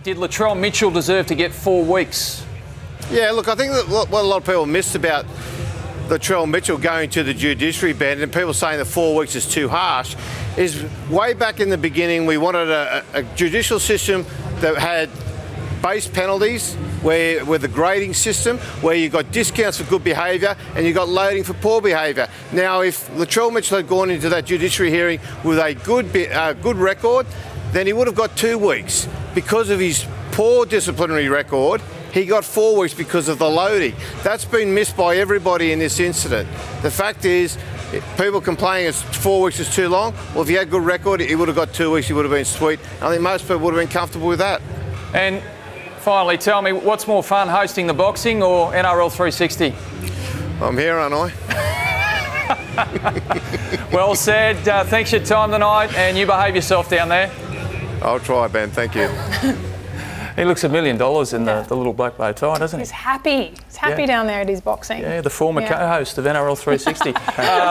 Did Latrell Mitchell deserve to get 4 weeks? Yeah, look, I think that what a lot of people missed about Latrell Mitchell going to the judiciary bench and people saying that 4 weeks is too harsh is way back in the beginning we wanted a judicial system that had base penalties with a grading system where you got discounts for good behaviour and you got loading for poor behaviour. Now, if Latrell Mitchell had gone into that judiciary hearing with a good record, then he would have got 2 weeks. Because of his poor disciplinary record, he got 4 weeks because of the loading. That's been missed by everybody in this incident. The fact is, people complaining 4 weeks is too long. Well, if he had a good record, he would have got 2 weeks, he would have been sweet. I think most people would have been comfortable with that. And finally, tell me, what's more fun, hosting the boxing or NRL 360? I'm here, aren't I? Well said. Thanks for your time tonight, and you behave yourself down there. I'll try, Ben. Thank you. He looks $1 million in the little black bow tie, doesn't he? He's happy. He's happy down there at his boxing. Yeah, the former co-host of NRL 360.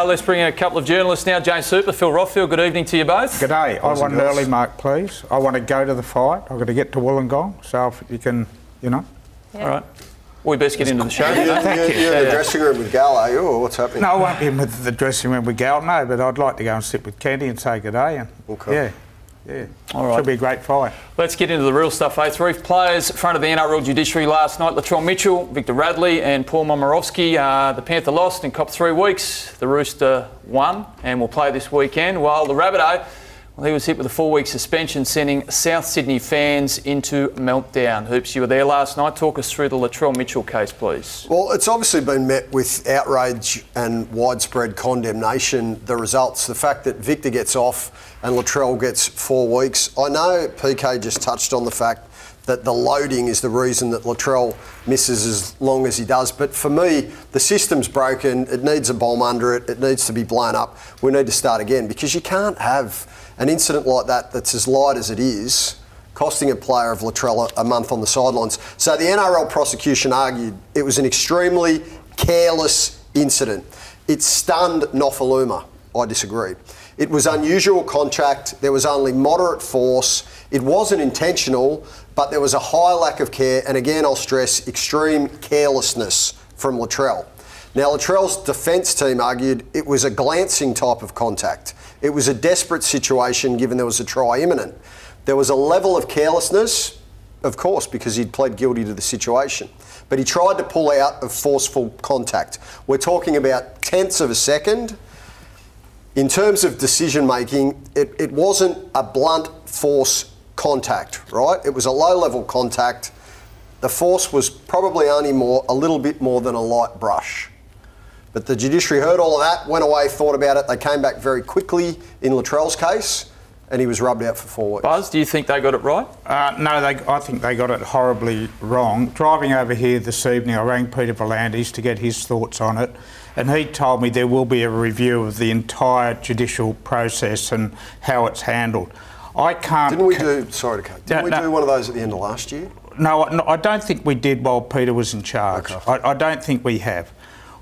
Let's bring in a couple of journalists now. James Super, Phil Rothfield, good evening to you both. Good day. I want an early mark, please. I want to go to the fight. I've got to get to Wollongong, so if you can, you know. Yeah. All right. We best get into the show. You're in the dressing room with Gal, are you, or what's happening? No, I won't be in with the dressing room with Gal, no, but I'd like to go and sit with Candy and say good day. And, okay. Yeah. All right. Should be a great fight. Let's get into the real stuff, Three players in front of the NRL judiciary last night. Latrell Mitchell, Victor Radley and Paul Momirovski. The Panther lost and copped 3 weeks. The Rooster won and will play this weekend, while the Rabbitoh, well, he was hit with a 4-week suspension, sending South Sydney fans into meltdown. Hoops, you were there last night. Talk us through the Latrell Mitchell case, please. Well, it's obviously been met with outrage and widespread condemnation, the results. The fact that Victor gets off and Latrell gets 4 weeks. I know PK just touched on the fact that the loading is the reason that Latrell misses as long as he does. But for me, the system's broken. It needs a bomb under it. It needs to be blown up. We need to start again, because you can't have an incident like that that's as light as it is, costing a player of Latrell a month on the sidelines. So the NRL prosecution argued it was an extremely careless incident. It stunned Nofoaluma. I disagree. It was unusual contact. There was only moderate force. It wasn't intentional, but there was a high lack of care, and again, I'll stress, extreme carelessness from Latrell. Now, Latrell's defence team argued it was a glancing type of contact. It was a desperate situation given there was a try imminent. There was a level of carelessness, of course, because he'd pled guilty to the situation. But he tried to pull out of forceful contact. We're talking about tenths of a second. In terms of decision making, it wasn't a blunt force contact, right? It was a low level contact. The force was probably only a little bit more than a light brush. But the judiciary heard all of that, went away, thought about it. They came back very quickly in Latrell's case, and he was rubbed out for 4 weeks. Buzz, do you think they got it right? No, I think they got it horribly wrong. Driving over here this evening, I rang Peter Volandis to get his thoughts on it, and he told me there will be a review of the entire judicial process and how it's handled. I can't... Didn't we do one of those at the end of last year? No, I don't think we did while Peter was in charge. Okay. I don't think we have.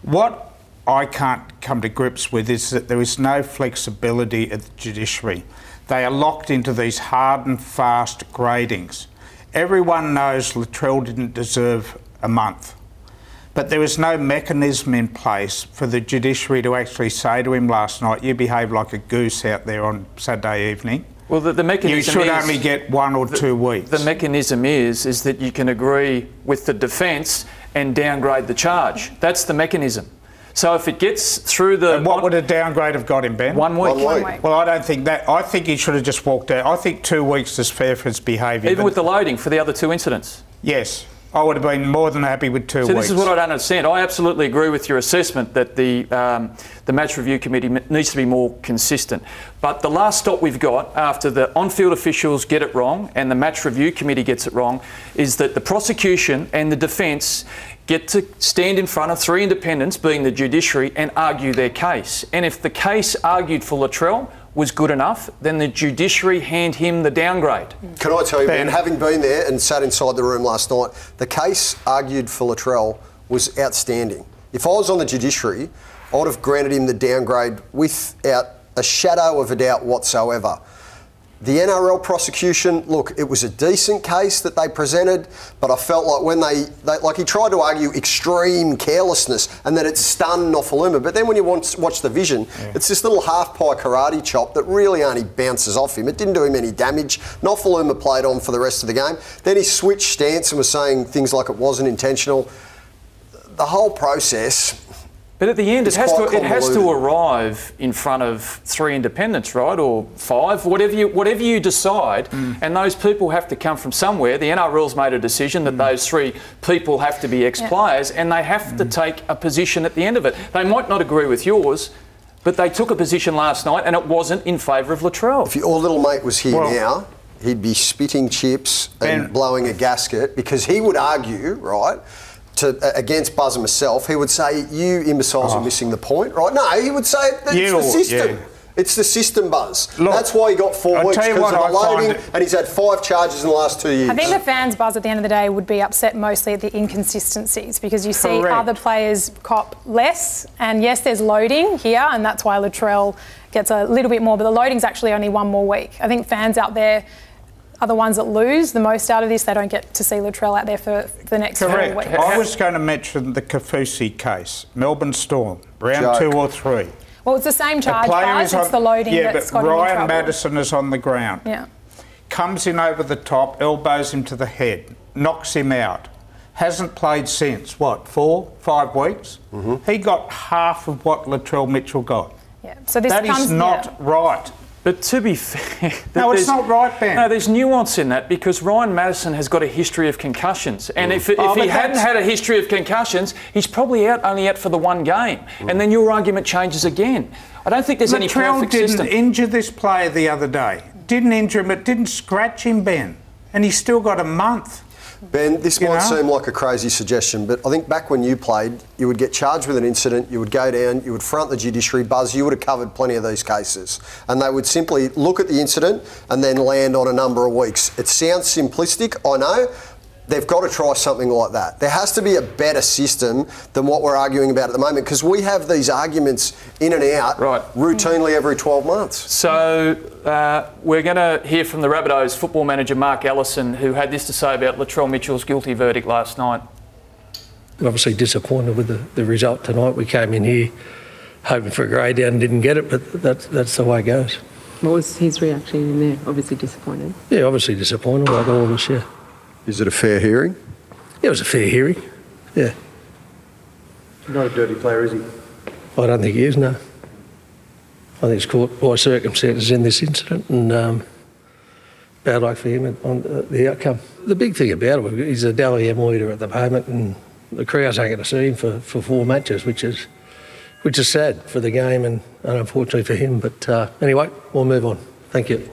What I can't come to grips with is that there is no flexibility at the judiciary. They are locked into these hard and fast gradings. Everyone knows Latrell didn't deserve a month, but there was no mechanism in place for the judiciary to actually say to him last night, you behaved like a goose out there on Saturday evening. Well, the mechanism you should only get 1 or 2 weeks. The mechanism is that you can agree with the defence and downgrade the charge. That's the mechanism. So if it gets through the... And what would a downgrade have got him, Ben? 1 week. 1 week. Well, I don't think that... I think he should have just walked out. I think 2 weeks is fair for his behaviour. Even with the loading for the other 2 incidents? Yes. I would have been more than happy with 2 weeks. So this is what I don't understand. I absolutely agree with your assessment that the Match Review Committee needs to be more consistent. But the last stop we've got after the on-field officials get it wrong and the Match Review Committee gets it wrong is that the prosecution and the defence get to stand in front of 3 independents, being the judiciary, and argue their case. And if the case argued for Latrell was good enough, then the judiciary hand him the downgrade. Can I tell you, Ben, having been there and sat inside the room last night, the case argued for Latrell was outstanding. If I was on the judiciary, I would have granted him the downgrade without a shadow of a doubt whatsoever. The NRL prosecution, look, it was a decent case that they presented, but I felt like when they like he tried to argue extreme carelessness and that it stunned Nofoaluma, but then when you watch the vision, it's this little half-pie karate chop that really only bounces off him. It didn't do him any damage. Nofoaluma played on for the rest of the game. Then he switched stance and was saying things like it wasn't intentional. The whole process... But at the end, it has to arrive in front of 3 independents, right, or 5, whatever you decide, and those people have to come from somewhere. The NRL's made a decision that those 3 people have to be ex-players, and they have to take a position at the end of it. They might not agree with yours, but they took a position last night, and it wasn't in favour of Latrell. If your little mate was here now, he'd be spitting chips and blowing a gasket, because he would argue, right, against Buzz and myself, he would say, you imbeciles are missing the point, right? No, he would say it's the system. It's the system, Buzz. Look, that's why he got 4 weeks, because of the loading, and he's had 5 charges in the last 2 years. I think the fans, Buzz, at the end of the day would be upset mostly at the inconsistencies, because you see other players cop less, and yes, there's loading here, and that's why Latrell gets a little bit more, but the loading's actually only 1 more week. I think fans out there are the ones that lose the most out of this. They don't get to see Latrell out there for the next 4 weeks. I was going to mention the Kaufusi case, Melbourne Storm, round 2 or 3. Well, it's the same charge, guys. It's the loading that's got him in trouble. Ryan Madison is on the ground. Yeah. Comes in over the top, elbows him to the head, knocks him out. Hasn't played since, what, 4, 5 weeks? He got half of what Latrell Mitchell got. Yeah. So this that is not right. But to be fair... No, it's not right, Ben. No, there's nuance in that, because Ryan Madison has got a history of concussions. And if he hadn't had a history of concussions, he's probably only out for the 1 game. And then your argument changes again. I don't think there's any perfect system. Latrell didn't injure this player the other day. Didn't injure him, it didn't scratch him, Ben. And he's still got a month. Ben, this might seem like a crazy suggestion, but I think back when you played, you would get charged with an incident, you would go down, you would front the judiciary. Buzz, you would have covered plenty of these cases. And they would simply look at the incident and then land on a number of weeks. It sounds simplistic, I know. They've got to try something like that. There has to be a better system than what we're arguing about at the moment, because we have these arguments in and out routinely every 12 months. So we're going to hear from the Rabbitohs football manager, Mark Ellison, who had this to say about Latrell Mitchell's guilty verdict last night. Obviously disappointed with the result tonight. We came in here hoping for a grade down and didn't get it, but that's the way it goes. What was his reaction in there? Obviously disappointed. Yeah, obviously disappointed, like all of us, yeah. Is it a fair hearing? Yeah, it was a fair hearing, yeah. Not a dirty player, is he? I don't think he is, no. I think it's caught by circumstances in this incident, and bad luck for him on the outcome. The big thing about it, he's a Dally M leader at the moment, and the crowds ain't going to see him for 4 matches, which is sad for the game and unfortunately for him. But anyway, we'll move on. Thank you.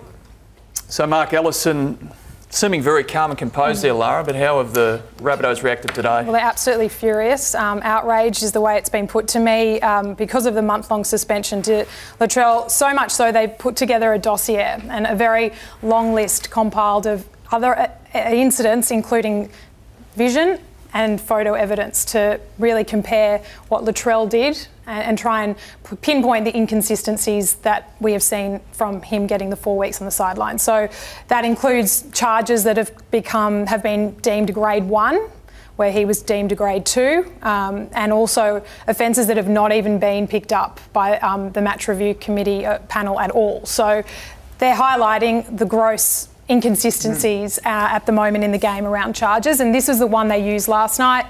So Mark Ellison, seeming very calm and composed there, Lara, but how have the Rabbitohs reacted today? Well, they're absolutely furious. Outraged is the way it's been put to me because of the month-long suspension to Latrell. So much so they've put together a dossier and a very long list compiled of other incidents, including vision and photo evidence, to really compare what Latrell did and try and pinpoint the inconsistencies that we have seen from him getting the 4 weeks on the sideline. So that includes charges that have been deemed grade 1, where he was deemed a grade 2, and also offences that have not even been picked up by the match review committee panel at all. So they're highlighting the gross inconsistencies at the moment in the game around charges, and this is the one they used last night.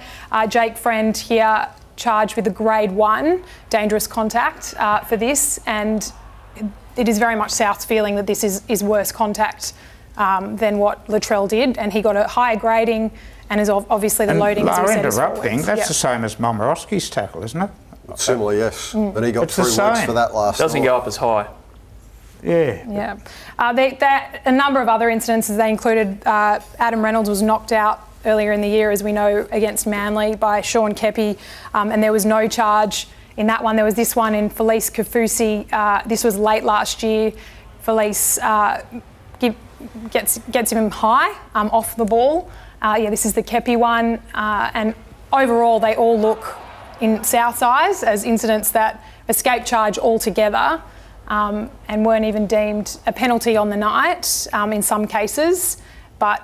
Jake Friend here charged with a grade 1 dangerous contact for this, and it is very much South's feeling that this is worse contact than what Latrell did, and he got a higher grading, and is obviously the loading is interrupting. That's the same as Momorowski's tackle, isn't it? Similar, yes. But he got 3 weeks for that last night. Doesn't go up as high. Yeah. A number of other incidences, they included Adam Reynolds was knocked out earlier in the year, as we know, against Manly by Sean Kepi, and there was no charge in that one. There was this one in Felice Kaufusi. This was late last year. Felice gets him high off the ball. This is the Kepi one, and overall they all look in South's eyes as incidents that escape charge altogether. and weren't even deemed a penalty on the night in some cases. But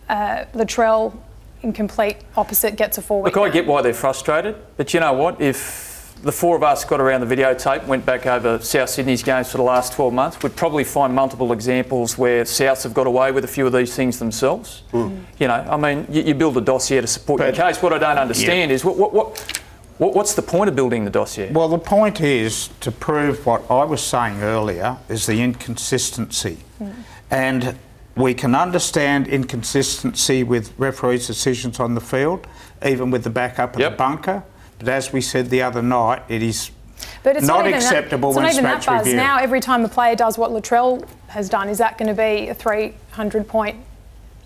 Latrell, in complete opposite, gets a 4-week. Look, I get why they're frustrated, but you know what? If the four of us got around the videotape, went back over South Sydney's games for the last 12 months, we'd probably find multiple examples where Souths have got away with a few of these things themselves. You know, I mean, you build a dossier to support your case. What I don't understand is what's the point of building the dossier? Well, the point is to prove what I was saying earlier is the inconsistency. And we can understand inconsistency with referees' decisions on the field, even with the backup of the bunker. But as we said the other night, it is not acceptable when it's match review. Now, every time a player does what Latrell has done, is that going to be a 300-point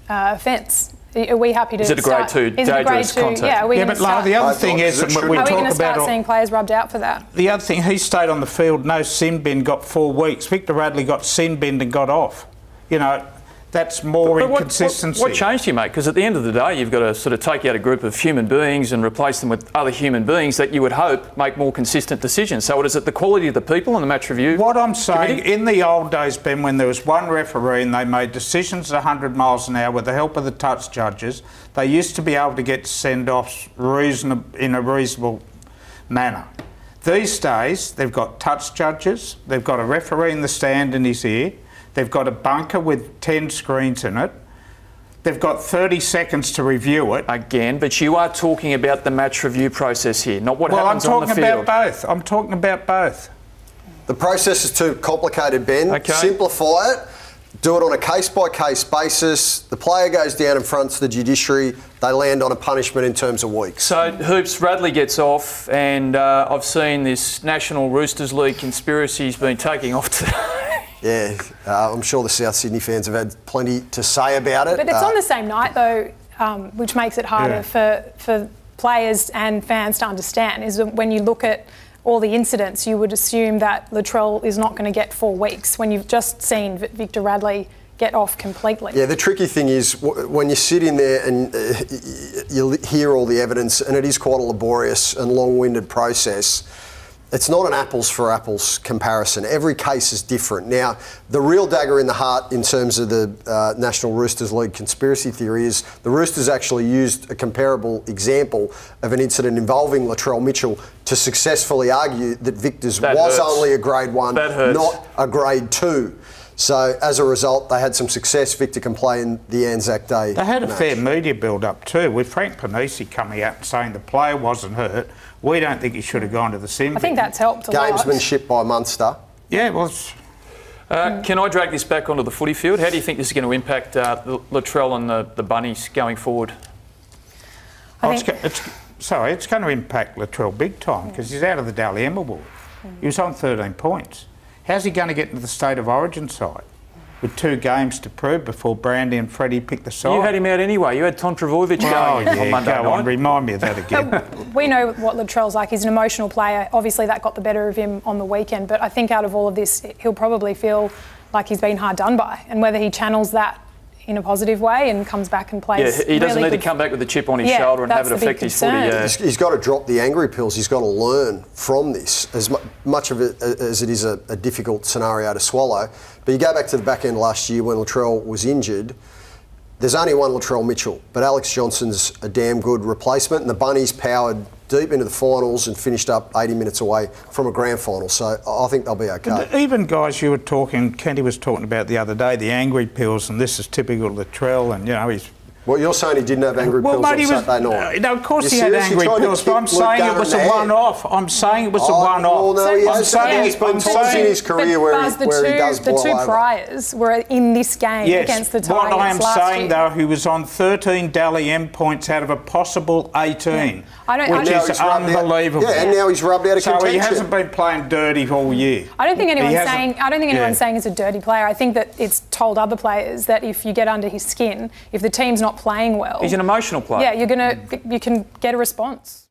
offence? Are we happy to Is it a grade 2 dangerous contact? Yeah, are we going to start? The other thing is that we talk about start seeing players rubbed out for that? The other thing, he stayed on the field, no sin bin, got 4 weeks. Victor Radley got sin binned and got off. You know, that's more inconsistency. What changed here, mate? Because at the end of the day, you've got to sort of take out a group of human beings and replace them with other human beings that you would hope make more consistent decisions. So is it the quality of the people on the match review? What I'm saying, in the old days, Ben, when there was one referee and they made decisions at 100 miles an hour with the help of the touch judges, they used to be able to get send-offs in a reasonable manner. These days, they've got touch judges, they've got a referee in the stand in his ear, they've got a bunker with 10 screens in it. They've got 30 seconds to review it. Again, but you are talking about the match review process here, not what happens on the field. Well, I'm talking about both. I'm talking about both. The process is too complicated, Ben. Okay. Simplify it. Do it on a case-by-case basis. The player goes down in front to the judiciary. They land on a punishment in terms of weeks. So, Hoops, Radley gets off, and I've seen this National Roosters League conspiracy's been taking off today. Yeah, I'm sure the South Sydney fans have had plenty to say about it. But it's on the same night, though, which makes it harder for players and fans to understand, is that when you look at all the incidents, you would assume that Latrell is not going to get 4 weeks when you've just seen Victor Radley get off completely. Yeah, the tricky thing is when you sit in there and you hear all the evidence, and it is quite a laborious and long-winded process, it's not an apples for apples comparison. Every case is different. Now, the real dagger in the heart in terms of the National Roosters League conspiracy theory is the Roosters actually used a comparable example of an incident involving Latrell Mitchell to successfully argue that Victor's was only a grade 1, not a grade 2. So, as a result, they had some success. Victor can play in the Anzac Day They had a match. fair media build-up too, with Frank Panisi coming out and saying the player wasn't hurt. We don't think he should have gone to the sin bin. I think that's helped a lot. Gamesmanship by Munster. Yeah, well... Can I drag this back onto the footy field? How do you think this is going to impact Latrell and the Bunnies going forward? It's going to impact Latrell big time because he's out of the Dally M Award. He was on 13 points. How's he going to get into the State of Origin side with 2 games to prove before Brandy and Freddie picked the side? You had him out anyway. You had Tom Travojevic going on Monday night. Remind me of that again. We know what Latrell's like. He's an emotional player. Obviously, that got the better of him on the weekend. But I think out of all of this, he'll probably feel like he's been hard done by. And whether he channels that in a positive way and comes back and plays. Yeah, he doesn't need to come back with a chip on his shoulder and have it affect his footy. He's got to drop the angry pills. He's got to learn from this, as much of it as it is a difficult scenario to swallow. But you go back to the back end last year when Latrell was injured, there's only one Latrell Mitchell, but Alex Johnson's a damn good replacement, and the Bunnies powered deep into the finals and finished up 80 minutes away from a grand final. So I think they'll be okay. But even guys you were talking, Kenty was talking about the other day, the angry pills, and this is typical Latrell, and you know he's. Well, you're saying he didn't have angry pills on Saturday night. No, of course he had angry pills, but I'm saying it was a one-off. I'm saying it was a one-off. Well, no, he has been times in his career where he does blow over. The 2 priors were in this game against the Tigers what I am saying, year. though, he was on 13 Dally M points out of a possible 18, which is unbelievable. Yeah, and now he's rubbed out of contention. So he hasn't been playing dirty all year. I don't think anyone's saying he's a dirty player. I think that it's told other players that if you get under his skin, if the team's not playing well, he's an emotional player. Yeah, you can get a response.